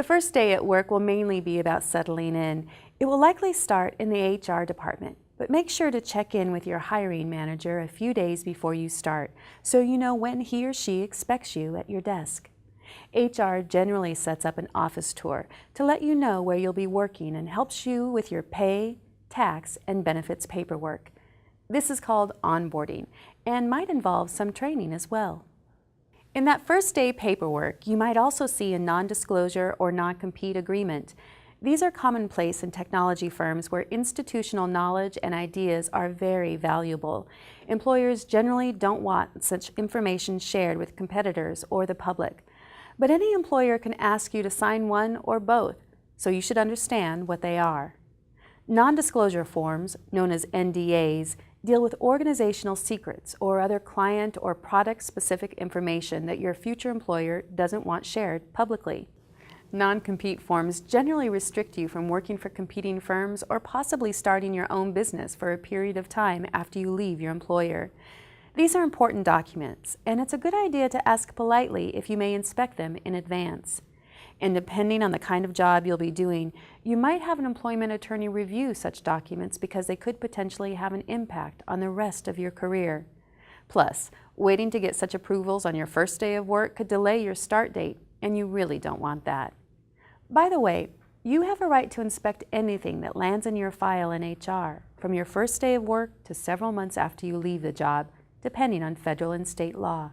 first day at work will mainly be about settling in. It will likely start in the HR department, but make sure to check in with your hiring manager a few days before you start so you know when he or she expects you at your desk. HR generally sets up an office tour to let you know where you'll be working and helps you with your pay, tax, and benefits paperwork. This is called onboarding and might involve some training as well. In that first day paperwork, you might also see a non-disclosure or non-compete agreement. These are commonplace in technology firms where institutional knowledge and ideas are very valuable. Employers generally don't want such information shared with competitors or the public. But any employer can ask you to sign one or both, so you should understand what they are. Non-disclosure forms, known as NDAs, deal with organizational secrets or other client or product-specific information that your future employer doesn't want shared publicly. Non-compete forms generally restrict you from working for competing firms or possibly starting your own business for a period of time after you leave your employer. These are important documents, and it's a good idea to ask politely if you may inspect them in advance. And depending on the kind of job you'll be doing, you might have an employment attorney review such documents because they could potentially have an impact on the rest of your career. Plus, waiting to get such approvals on your first day of work could delay your start date, and you really don't want that. By the way, you have a right to inspect anything that lands in your file in HR, from your first day of work to several months after you leave the job, depending on federal and state law.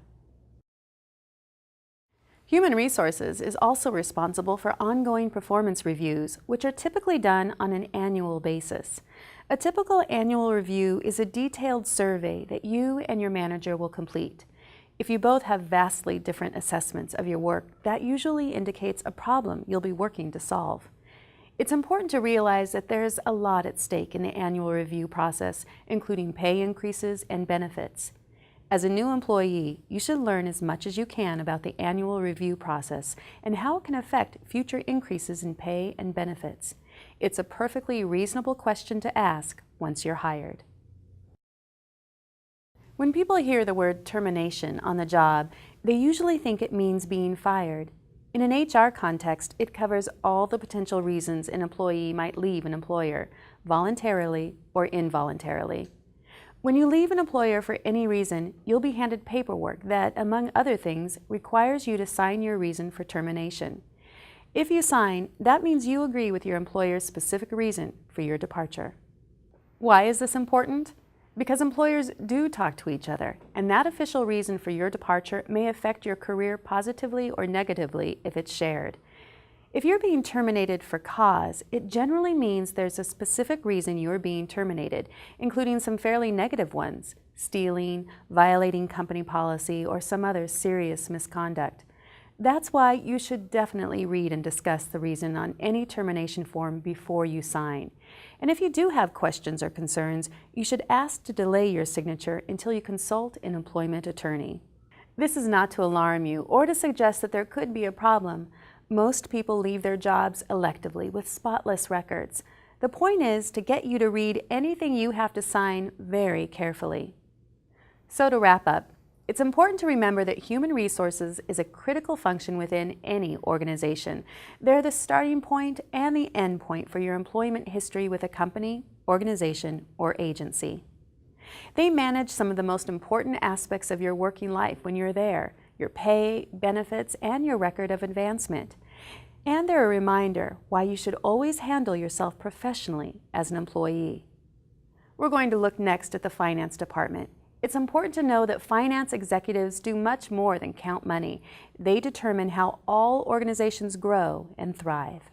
Human Resources is also responsible for ongoing performance reviews, which are typically done on an annual basis. A typical annual review is a detailed survey that you and your manager will complete. If you both have vastly different assessments of your work, that usually indicates a problem you'll be working to solve. It's important to realize that there's a lot at stake in the annual review process, including pay increases and benefits. As a new employee, you should learn as much as you can about the annual review process and how it can affect future increases in pay and benefits. It's a perfectly reasonable question to ask once you're hired. When people hear the word termination on the job, they usually think it means being fired. In an HR context, it covers all the potential reasons an employee might leave an employer, voluntarily or involuntarily. When you leave an employer for any reason, you'll be handed paperwork that, among other things, requires you to sign your reason for termination. If you sign, that means you agree with your employer's specific reason for your departure. Why is this important? Because employers do talk to each other, and that official reason for your departure may affect your career positively or negatively if it's shared. If you're being terminated for cause, it generally means there's a specific reason you're being terminated, including some fairly negative ones: stealing, violating company policy, or some other serious misconduct. That's why you should definitely read and discuss the reason on any termination form before you sign. And if you do have questions or concerns, you should ask to delay your signature until you consult an employment attorney. This is not to alarm you or to suggest that there could be a problem. Most people leave their jobs electively with spotless records. The point is to get you to read anything you have to sign very carefully. So to wrap up, it's important to remember that human resources is a critical function within any organization. They're the starting point and the end point for your employment history with a company, organization, or agency. They manage some of the most important aspects of your working life when you're there: your pay, benefits, and your record of advancement. And they're a reminder why you should always handle yourself professionally as an employee. We're going to look next at the finance department. It's important to know that finance executives do much more than count money. They determine how all organizations grow and thrive.